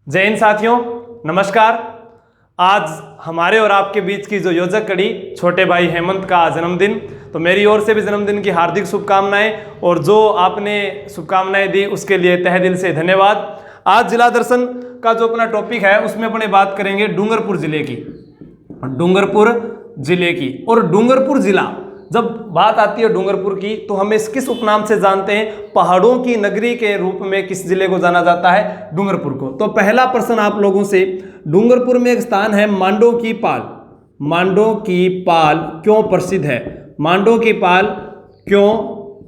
जय हिंद साथियों, नमस्कार। आज हमारे और आपके बीच की जो योजक कड़ी छोटे भाई हेमंत का जन्मदिन, तो मेरी ओर से भी जन्मदिन की हार्दिक शुभकामनाएं और जो आपने शुभकामनाएं दी उसके लिए तहे दिल से धन्यवाद। आज जिला दर्शन का जो अपना टॉपिक है उसमें अपने बात करेंगे डूंगरपुर जिले की। और डूंगरपुर जिला, जब बात आती है डूंगरपुर की तो हम इस किस उपनाम से जानते हैं? पहाड़ों की नगरी के रूप में किस जिले को जाना जाता है? डूंगरपुर को। तो पहला प्रश्न आप लोगों से, डूंगरपुर में एक स्थान है मांडो की पाल। मांडो की पाल क्यों प्रसिद्ध है? मांडो की पाल क्यों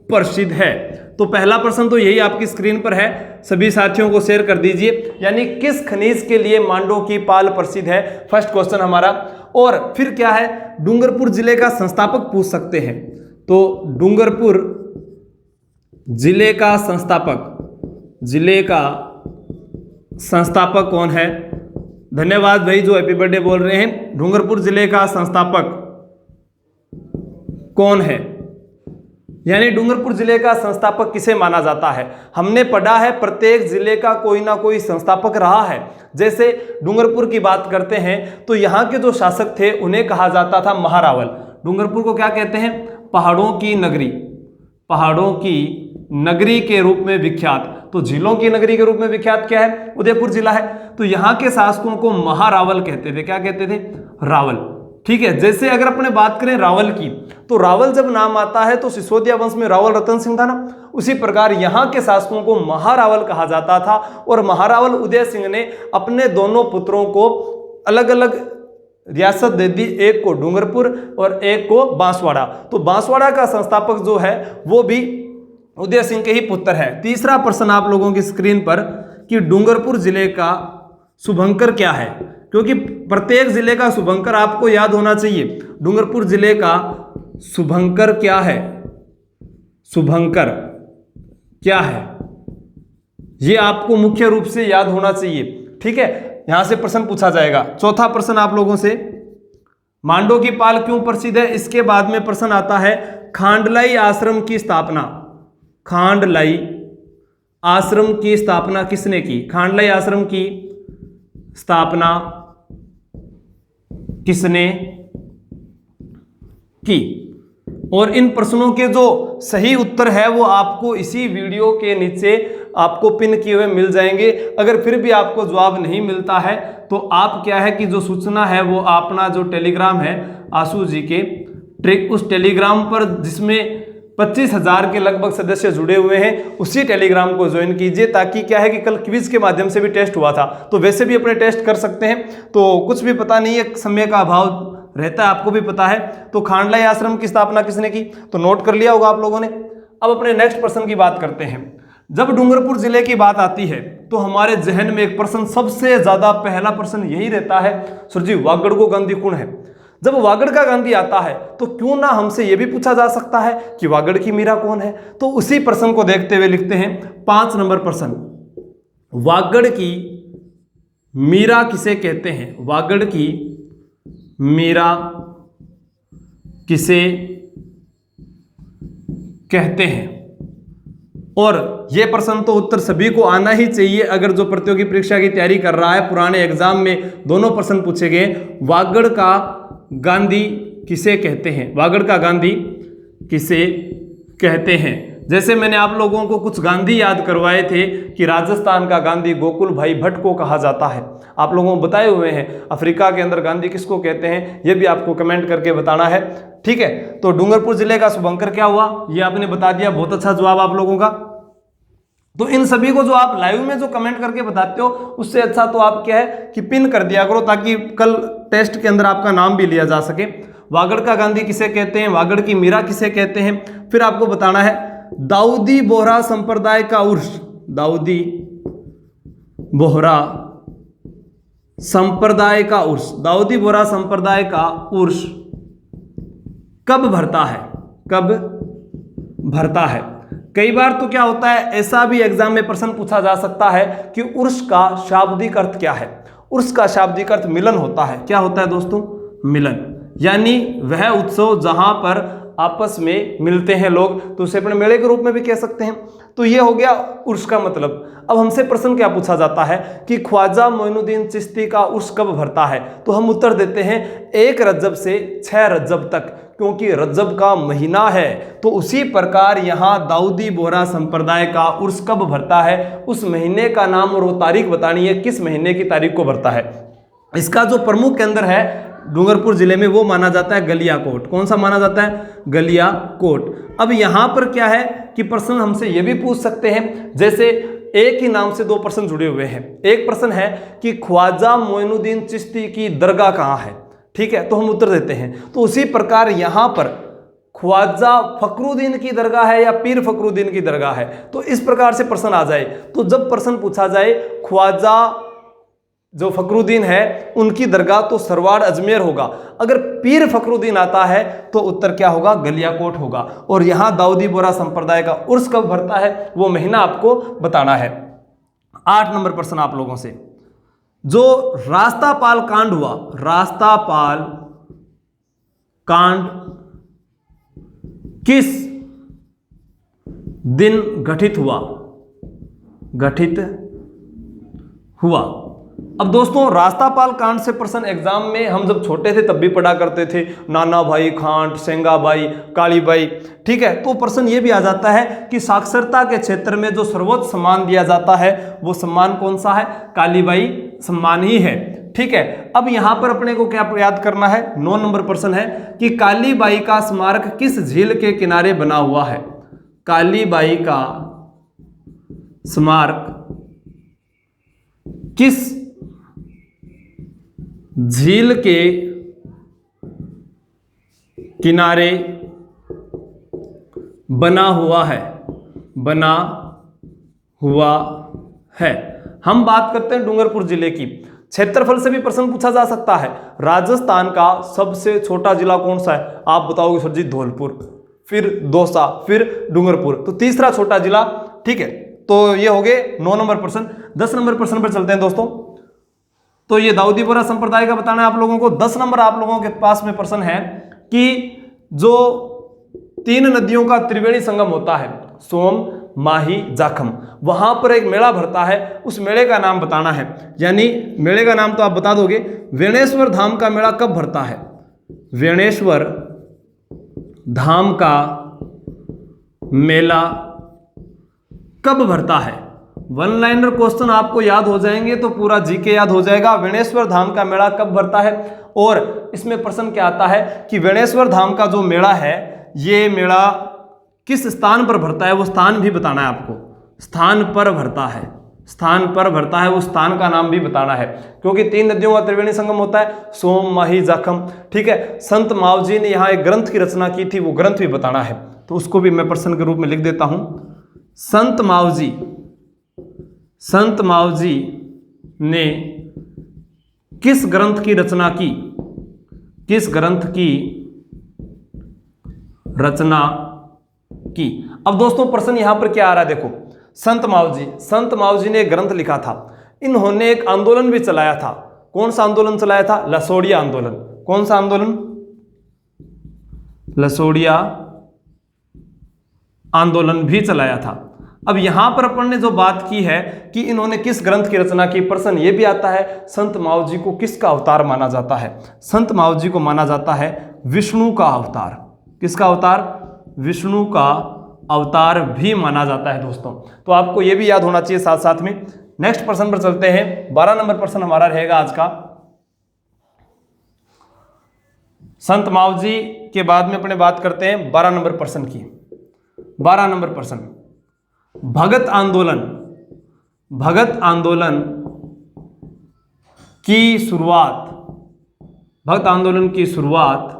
प्रसिद्ध है? तो पहला प्रश्न तो यही आपकी स्क्रीन पर है, सभी साथियों को शेयर कर दीजिए। यानी किस खनिज के लिए मांडो की पाल प्रसिद्ध है, फर्स्ट क्वेश्चन हमारा। और फिर क्या है, डूंगरपुर जिले का संस्थापक पूछ सकते हैं। तो डूंगरपुर जिले का संस्थापक कौन है? धन्यवाद भाई जो हैप्पी बर्थडे बोल रहे हैं। डूंगरपुर जिले का संस्थापक कौन है? यानी डूंगरपुर जिले का संस्थापक किसे माना जाता है? हमने पढ़ा है प्रत्येक जिले का कोई ना कोई संस्थापक रहा है। जैसे डूंगरपुर की बात करते हैं तो यहाँ के जो शासक थे उन्हें कहा जाता था महारावल। डूंगरपुर को क्या कहते हैं? पहाड़ों की नगरी के रूप में विख्यात। तो झीलों की नगरी के रूप में विख्यात क्या है? उदयपुर जिला है। तो यहाँ के शासकों को महारावल कहते थे। क्या कहते थे? रावल। ठीक है। जैसे अगर अपने बात करें रावल की, तो रावल जब नाम आता है तो सिसोदिया वंश में रावल रतन सिंह था ना, उसी प्रकार यहाँ के शासकों को महारावल कहा जाता था। और महारावल उदय सिंह ने अपने दोनों पुत्रों को अलग अलग रियासत दे दी, एक को डूंगरपुर और एक को बांसवाड़ा। तो बांसवाड़ा का संस्थापक जो है वो भी उदय सिंह के ही पुत्र है। तीसरा प्रश्न आप लोगों की स्क्रीन पर कि डूंगरपुर जिले का शुभंकर क्या है? क्योंकि प्रत्येक जिले का शुभंकर आपको याद होना चाहिए। डूंगरपुर जिले का शुभंकर क्या है? शुभंकर क्या है ये आपको मुख्य रूप से याद होना चाहिए। ठीक है, यहां से प्रश्न पूछा जाएगा। चौथा प्रश्न आप लोगों से, मांडो की पाल क्यों प्रसिद्ध है? इसके बाद में प्रश्न आता है खांडलाई आश्रम की स्थापना। खांडलाई आश्रम की स्थापना किसने की? खांडलाई आश्रम की स्थापना किसने की? और इन प्रश्नों के जो सही उत्तर है वो आपको इसी वीडियो के नीचे आपको पिन किए हुए मिल जाएंगे। अगर फिर भी आपको जवाब नहीं मिलता है तो आप क्या है कि जो सूचना है वो अपना जो टेलीग्राम है आशु जी के ट्रिक, उस टेलीग्राम पर जिसमें 25,000 के लगभग सदस्य जुड़े हुए हैं, उसी टेलीग्राम को ज्वाइन कीजिए। ताकि क्या है कि कल क्विज के माध्यम से भी टेस्ट हुआ था, तो वैसे भी अपने टेस्ट कर सकते हैं। तो कुछ भी पता नहीं है, समय का अभाव रहता है, आपको भी पता है। तो खांडलाई आश्रम की स्थापना किसने की? तो नोट कर लिया होगा आप लोगों ने। अब अपने नेक्स्ट प्रश्न की बात करते हैं। जब डूंगरपुर जिले की बात आती है तो हमारे जहन में एक प्रश्न, सबसे ज्यादा पहला प्रश्न यही रहता है, सर जी वागड़ को गांधी कौन है? जब वागड़ का गांधी आता है तो क्यों ना हमसे यह भी पूछा जा सकता है कि वागड़ की मीरा कौन है? तो उसी प्रश्न को देखते हुए लिखते हैं 5 नंबर प्रश्न, वागड़ की मीरा किसे कहते हैं? वागड़ की मीरा किसे कहते हैं? और यह प्रश्न तो उत्तर सभी को आना ही चाहिए। अगर जो प्रतियोगी परीक्षा की तैयारी कर रहा है, पुराने एग्जाम में दोनों प्रश्न पूछे गए, वागड़ का गांधी किसे कहते हैं? वागड़ का गांधी किसे कहते हैं? जैसे मैंने आप लोगों को कुछ गांधी याद करवाए थे कि राजस्थान का गांधी गोकुल भाई भट्ट को कहा जाता है। आप लोगों को बताए हुए हैं। अफ्रीका के अंदर गांधी किसको कहते हैं ये भी आपको कमेंट करके बताना है। ठीक है, तो डूंगरपुर जिले का शुभंकर क्या हुआ ये आपने बता दिया। बहुत अच्छा जवाब आप लोगों का। तो इन सभी को जो आप लाइव में जो कमेंट करके बताते हो, उससे अच्छा तो आप क्या है कि पिन कर दिया करो, ताकि कल टेस्ट के अंदर आपका नाम भी लिया जा सके। वागड़ का गांधी किसे कहते हैं? वागड़ की मीरा किसे कहते हैं? फिर आपको बताना है दाऊदी बोहरा संप्रदाय का उर्स। दाऊदी बोहरा संप्रदाय का उर्स, दाऊदी बोहरा संप्रदाय का उर्स कब भरता है? कब भरता है? कई बार तो क्या होता है, ऐसा भी एग्जाम में प्रश्न पूछा जा सकता है कि उर्स का शाब्दिक अर्थ क्या है? उर्स का शाब्दिक अर्थ मिलन होता है। क्या होता है दोस्तों? मिलन। यानी वह उत्सव जहां पर आपस में मिलते हैं लोग, तो उसे अपने मेले के रूप में भी कह सकते हैं। तो ये हो गया उर्स का मतलब। अब हमसे प्रश्न क्या पूछा जाता है कि ख्वाजा मोइनुद्दीन चिश्ती का उर्स कब भरता है, तो हम उत्तर देते हैं 1 रजब से 6 रजब तक, क्योंकि रजब का महीना है। तो उसी प्रकार यहाँ दाऊदी बोहरा संप्रदाय का उर्स कब भरता है, उस महीने का नाम और वो तारीख बतानी है, किस महीने की तारीख को भरता है। इसका जो प्रमुख केंद्र है डूंगरपुर जिले में वो माना जाता है गलियाकोट। कौन सा माना जाता है? गलियाकोट। अब यहाँ पर क्या है कि प्रश्न हमसे ये भी पूछ सकते हैं, जैसे एक ही नाम से 2 प्रश्न जुड़े हुए हैं। एक प्रश्न है कि ख्वाजा मोइनुद्दीन चिश्ती की दरगाह कहाँ है, ठीक है, तो हम उत्तर देते हैं। तो उसी प्रकार यहाँ पर ख्वाजा फखरुद्दीन की दरगाह है या पीर फखरुद्दीन की दरगाह है, तो इस प्रकार से प्रश्न आ जाए। तो जब प्रश्न पूछा जाए ख्वाजा जो फखरुद्दीन है उनकी दरगाह, तो सरवाड़ अजमेर होगा। अगर पीर फखरुद्दीन आता है तो उत्तर क्या होगा? गलियाकोट होगा। और यहाँ दाऊदी बोहरा संप्रदाय का उर्स कब भरता है वो महीना आपको बताना है। 8 नंबर प्रश्न आप लोगों से, जो रास्तापाल कांड हुआ, रास्तापाल कांड किस दिन घटित हुआ? अब दोस्तों रास्तापाल कांड से प्रश्न एग्जाम में हम जब छोटे थे तब भी पढ़ा करते थे, नाना भाई खांट, सेंगाबाई, कालीबाई, ठीक है। तो प्रश्न ये भी आ जाता है कि साक्षरता के क्षेत्र में जो सर्वोच्च सम्मान दिया जाता है वो सम्मान कौन सा है? कालीबाई सम्मान ही है, ठीक है। अब यहां पर अपने को क्या याद करना है? 9 नंबर प्रश्न है कि कालीबाई का स्मारक किस झील के किनारे बना हुआ है? कालीबाई का स्मारक किस झील के किनारे बना हुआ है? हम बात करते हैं डूंगरपुर जिले की। क्षेत्रफल से भी प्रश्न पूछा जा सकता है। राजस्थान का सबसे छोटा जिला कौन सा है? आप बताओगे सर जी धौलपुर, फिर दौसा, फिर डूंगरपुर, तो तीसरा छोटा जिला, ठीक है। तो ये हो गए 9 नंबर प्रश्न। 10 नंबर प्रश्न पर चलते हैं दोस्तों। तो ये दाऊदी बोहरा संप्रदाय का बताना है आप लोगों को। 10 नंबर आप लोगों के पास में प्रश्न है कि जो 3 नदियों का त्रिवेणी संगम होता है, सोम, माही, जाखम, वहां पर एक मेला भरता है, उस मेले का नाम बताना है। यानी मेले का नाम तो आप बता दोगे। वेणेश्वर धाम का मेला कब भरता है? वेणेश्वर धाम का मेला कब भरता है? 1 लाइनर क्वेश्चन आपको याद हो जाएंगे तो पूरा जीके याद हो जाएगा। वेणेश्वर धाम का मेला कब भरता है? और इसमें प्रश्न क्या आता है कि वेणेश्वर धाम का जो मेला है ये मेला किस स्थान पर भरता है, वो स्थान भी बताना है आपको। स्थान पर भरता है, वो स्थान का नाम भी बताना है, क्योंकि 3 नदियों का त्रिवेणी संगम होता है, सोम, माही, जाखम, ठीक है। संत मावजी ने यहाँ एक ग्रंथ की रचना की थी, वो ग्रंथ भी बताना है, तो उसको भी मैं प्रश्न के रूप में लिख देता हूं। संत मावजी ने किस ग्रंथ की रचना की? अब दोस्तों प्रश्न यहां पर क्या आ रहा है देखो, संत मावजी ने एक ग्रंथ लिखा था। इन्होंने एक आंदोलन भी चलाया था। कौन सा आंदोलन चलाया था? लसोड़िया आंदोलन। कौन सा आंदोलन? लसोड़िया आंदोलन भी चलाया था। अब यहां पर अपन ने जो बात की है कि इन्होंने किस ग्रंथ की रचना की, प्रश्न ये भी आता है संत मावजी को किसका अवतार माना जाता है? संत मावजी को माना जाता है विष्णु का अवतार। किसका अवतार? विष्णु का अवतार भी माना जाता है दोस्तों। तो आपको यह भी याद होना चाहिए साथ साथ में। नेक्स्ट प्रश्न पर चलते हैं। 12 नंबर प्रश्न हमारा रहेगा आज का। संत मावजी के बाद में अपने बात करते हैं 12 नंबर प्रश्न की। 12 नंबर प्रश्न, भगत आंदोलन की शुरुआत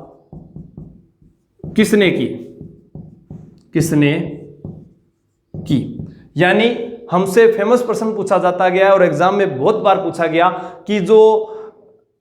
किसने की? यानी हमसे फेमस प्रश्न पूछा जाता गया है और एग्जाम में बहुत बार पूछा गया कि जो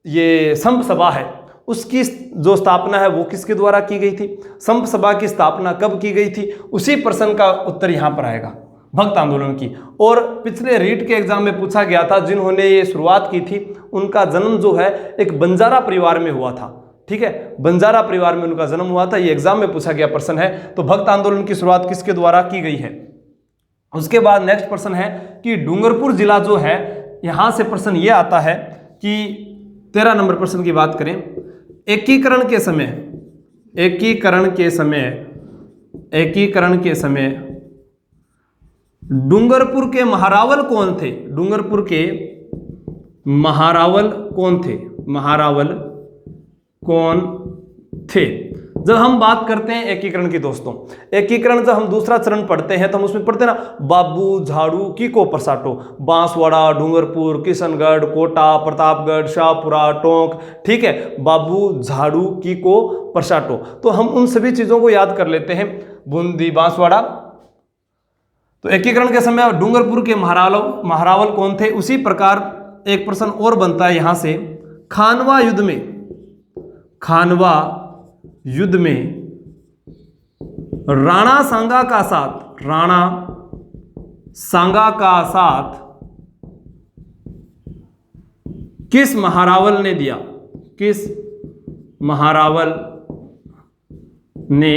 ये संप सभा है उसकी जो स्थापना है वो किसके द्वारा की गई थी? संप सभा की स्थापना कब की गई थी? उसी प्रश्न का उत्तर यहां पर आएगा, भक्त आंदोलन की। और पिछले रीट के एग्जाम में पूछा गया था जिन्होंने ये शुरुआत की थी उनका जन्म जो है एक बंजारा परिवार में हुआ था, ठीक है। बंजारा परिवार में उनका जन्म हुआ था, ये एग्जाम में पूछा गया प्रश्न है। तो भक्त आंदोलन की शुरुआत किसके द्वारा की गई है? उसके बाद नेक्स्ट प्रश्न है कि डूंगरपुर जिला जो है, यहां से प्रश्न ये आता है कि 13 नंबर प्रश्न की बात करें, एकीकरण के समय डूंगरपुर के महारावल कौन थे? डूंगरपुर के महारावल कौन थे? जब हम बात करते हैं एकीकरण की दोस्तों, एकीकरण जब हम दूसरा चरण पढ़ते हैं तो हम उसमें पढ़ते हैं ना, बाबू झाड़ू की को परसाटो, बांसवाड़ा, डूंगरपुर, किशनगढ़, कोटा, प्रतापगढ़, शाहपुरा, टोंक, ठीक है, बाबू झाड़ू की को परसाटो। तो हम उन सभी चीजों को याद कर लेते हैं, बूंदी, बांसवाड़ा। तो एकीकरण के समय डूंगरपुर के महारावल कौन थे? उसी प्रकार एक प्रश्न और बनता है यहां से, खानवा युद्ध में राणा सांगा का साथ किस महारावल ने दिया? किस महारावल ने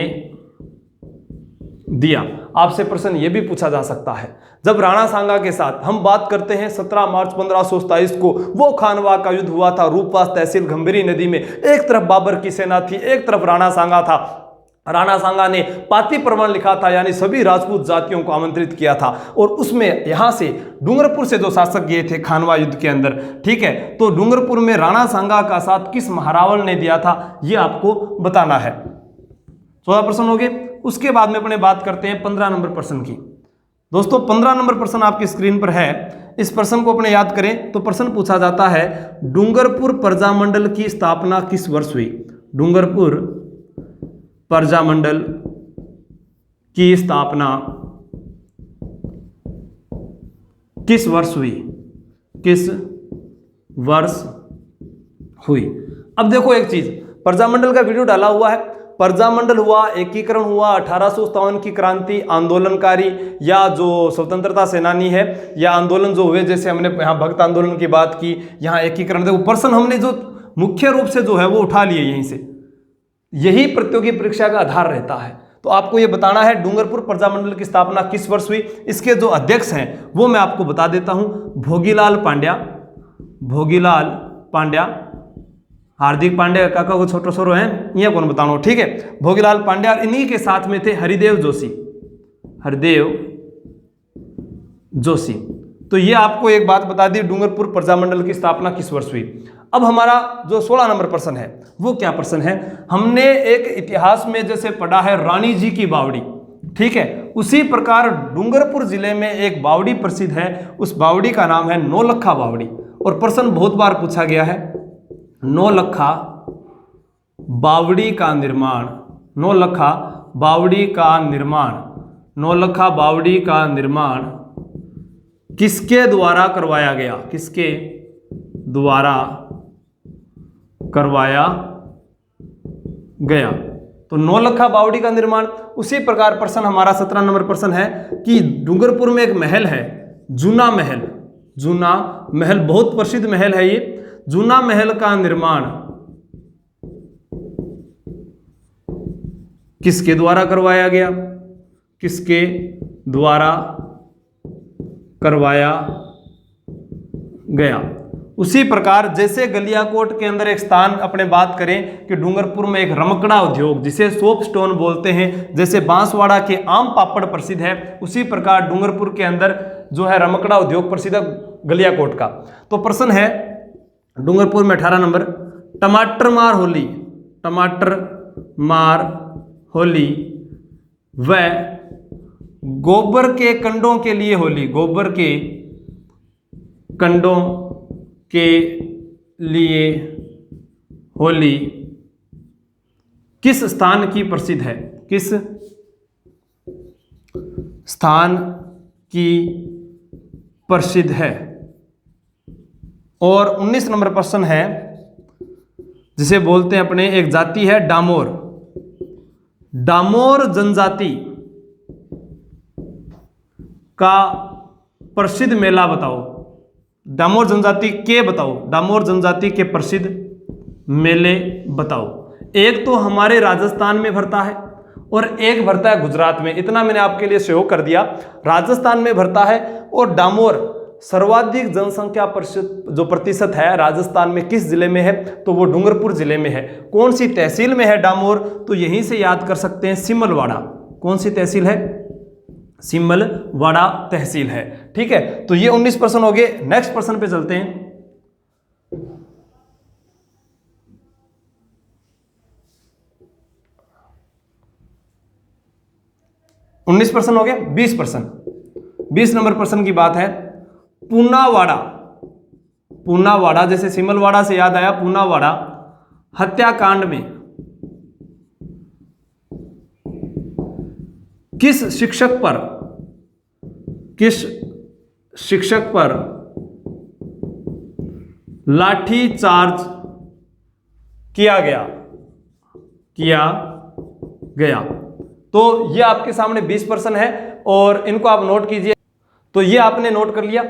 दिया? आपसे प्रश्न यह भी पूछा जा सकता है। जब राणा सांगा के साथ हम बात करते हैं 17 मार्च 1527 को वो खानवा का युद्ध हुआ था, रूपवास तहसील गंभीरी नदी में। एक तरफ बाबर की सेना थी, एक तरफ राणा सांगा था। राणा सांगा ने पाती प्रमाण लिखा था, यानी सभी राजपूत जातियों को आमंत्रित किया था, और उसमें यहां से डूंगरपुर से जो शासक गए थे खानवा युद्ध के अंदर, ठीक है, तो डूंगरपुर में राणा सांगा का साथ किस महारावल ने दिया था, यह आपको बताना है। 14 प्रश्न हो गए। उसके बाद में अपने बात करते हैं 15 नंबर प्रश्न की। दोस्तों 15 नंबर प्रश्न आपकी स्क्रीन पर है, इस प्रश्न को अपने याद करें। तो प्रश्न पूछा जाता है, डूंगरपुर प्रजामंडल की स्थापना किस वर्ष हुई? डूंगरपुर प्रजामंडल की स्थापना किस वर्ष हुई? किस वर्ष हुई? अब देखो एक चीज, प्रजामंडल का वीडियो डाला हुआ है, प्रजामंडल हुआ, एकीकरण हुआ, 1857 की क्रांति, आंदोलनकारी या जो स्वतंत्रता सेनानी है, या आंदोलन जो हुए, जैसे हमने यहाँ भक्त आंदोलन की बात की, यहाँ एकीकरण, देखो प्रश्न हमने जो मुख्य रूप से जो है वो उठा लिए यहीं से, यही प्रतियोगी परीक्षा का आधार रहता है। तो आपको ये बताना है डूंगरपुर प्रजामंडल की स्थापना किस वर्ष हुई। इसके जो अध्यक्ष हैं वो मैं आपको बता देता हूं, भोगीलाल पांड्या, हार्दिक पांड्या काका को छोटो छोरो हैं, ये कौन बताना, ठीक है, भोगीलाल पांड्या। इन्हीं के साथ में थे हरिदेव जोशी। तो ये आपको एक बात बता दी, डूंगरपुर प्रजामंडल की स्थापना किस वर्ष हुई। अब हमारा जो 16 नंबर प्रश्न है वो क्या प्रश्न है? हमने एक इतिहास में जैसे पढ़ा है रानी जी की बावड़ी, ठीक है, उसी प्रकार डूंगरपुर जिले में एक बावड़ी प्रसिद्ध है, उस बावड़ी का नाम है नौलखा बावड़ी। और प्रश्न बहुत बार पूछा गया है, नौलखा बावड़ी का निर्माण किसके द्वारा करवाया गया? किसके द्वारा करवाया गया? तो नौलखा बावड़ी का निर्माण। उसी प्रकार प्रश्न हमारा 17 नंबर प्रश्न है कि डूंगरपुर में एक महल है, जूना महल बहुत प्रसिद्ध महल है ये, जूना महल का निर्माण किसके द्वारा करवाया गया? किसके द्वारा करवाया गया? उसी प्रकार जैसे गलियाकोट के अंदर एक स्थान अपने बात करें कि डूंगरपुर में एक रमकड़ा उद्योग जिसे सोप स्टोन बोलते हैं, जैसे बांसवाड़ा के आम पापड़ प्रसिद्ध है, उसी प्रकार डूंगरपुर के अंदर जो है रमकड़ा उद्योग प्रसिद्ध है गलियाकोट का। तो प्रश्न है डूंगरपुर में 18 नंबर, टमाटर मार होली व गोबर के कंडों के लिए होली, गोबर के कंडों के लिए होली किस स्थान की प्रसिद्ध है? किस स्थान की प्रसिद्ध है? और 19 नंबर प्रश्न है जिसे बोलते हैं अपने, एक जाति है डामोर जनजाति का प्रसिद्ध मेला बताओ। डामोर जनजाति के प्रसिद्ध मेले बताओ। एक तो हमारे राजस्थान में भरता है, और एक भरता है गुजरात में। इतना मैंने आपके लिए सहयोग कर दिया। राजस्थान में भरता है। और डामोर सर्वाधिक जनसंख्या प्रतिशत है राजस्थान में किस जिले में है, तो वो डूंगरपुर जिले में है। कौन सी तहसील में है डामोर, तो यहीं से याद कर सकते हैं, सिमलवाड़ा। कौन सी तहसील है, सिमलवाड़ा तहसील है। ठीक है, तो ये 19 प्रश्न हो गए। नेक्स्ट प्रश्न पे चलते हैं। उन्नीस प्रश्न हो गए। 20 प्रश्न, 20 नंबर प्रश्न की बात है। पूनावाड़ा, पूनावाड़ा जैसे सिमलवाड़ा से याद आया, पूनावाड़ा हत्याकांड में किस शिक्षक पर लाठी चार्ज किया गया। तो ये आपके सामने 20 प्रश्न है और इनको आप नोट कीजिए। तो ये आपने नोट कर लिया।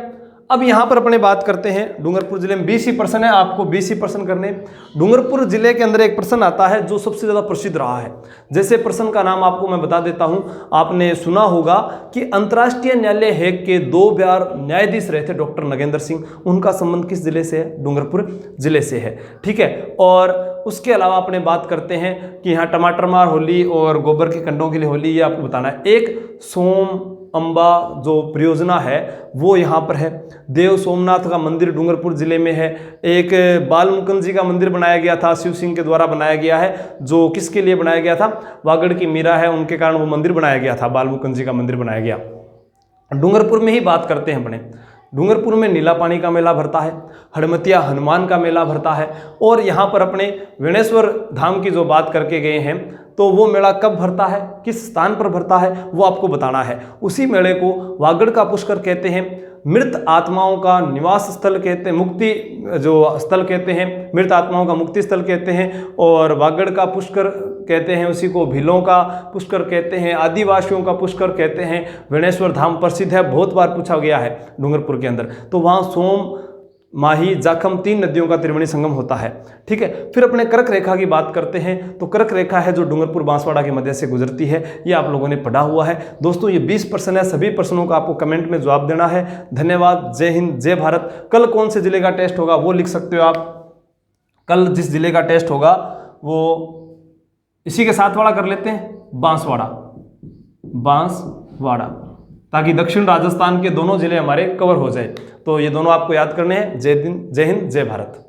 अब यहां पर अपने बात करते हैं, डूंगरपुर जिले में 20 ही प्रश्न है, आपको 20 ही प्रश्न करने। डूंगरपुर जिले के अंदर एक प्रश्न आता है जो सबसे ज्यादा प्रसिद्ध रहा है। जैसे प्रश्न का नाम आपको मैं बता देता हूं, आपने सुना होगा कि अंतर्राष्ट्रीय न्यायालय हेग के 2 बार न्यायाधीश रहे थे डॉक्टर नगेंद्र सिंह, उनका संबंध किस जिले से है, डूंगरपुर जिले से है। ठीक है, और उसके अलावा अपने बात करते हैं कि यहाँ टमाटर मार होली और गोबर के कंडों के लिए होली, ये आपको बताना है। एक सोम अंबा जो परियोजना है वो यहाँ पर है। देव सोमनाथ का मंदिर डूंगरपुर जिले में है। एक बाल मुकुंद जी का मंदिर बनाया गया था, शिव सिंह के द्वारा बनाया गया है, जो किसके लिए बनाया गया था, वागड़ की मीरा है उनके कारण वो मंदिर बनाया गया था, बाल मुकुंद जी का मंदिर बनाया गया। डूंगरपुर में ही बात करते हैं अपने, डूंगरपुर में नीला पानी का मेला भरता है, हड़मतिया हनुमान का मेला भरता है, और यहाँ पर अपने वेणेश्वर धाम की जो बात करके गए हैं, तो वो मेला कब भरता है, किस स्थान पर भरता है, वो आपको बताना है। उसी मेले को वागड़ का पुष्कर कहते हैं, मृत आत्माओं का निवास स्थल कहते हैं, मुक्ति जो स्थल कहते हैं, मृत आत्माओं का मुक्ति स्थल कहते हैं, और वागड़ का पुष्कर कहते हैं, उसी को भीलों का पुष्कर कहते हैं, आदिवासियों का पुष्कर कहते हैं। वेणेश्वर धाम प्रसिद्ध है, बहुत बार पूछा गया है डूंगरपुर के अंदर। तो वहाँ सोम, माही, जाखम 3 नदियों का त्रिवेणी संगम होता है। ठीक है, फिर अपने कर्क रेखा की बात करते हैं। तो कर्क रेखा है जो डूंगरपुर बांसवाड़ा के मध्य से गुजरती है, ये आप लोगों ने पढ़ा हुआ है। दोस्तों ये 20 प्रश्न है, सभी प्रश्नों का आपको कमेंट में जवाब देना है। धन्यवाद, जय हिंद, जय भारत। कल कौन से जिले का टेस्ट होगा वो लिख सकते हो आप। कल जिस जिले का टेस्ट होगा वो इसी के साथ वाला कर लेते हैं, बांसवाड़ा, ताकि दक्षिण राजस्थान के दोनों जिले हमारे कवर हो जाए। तो ये दोनों आपको याद करने हैं। जय हिंद, जय भारत।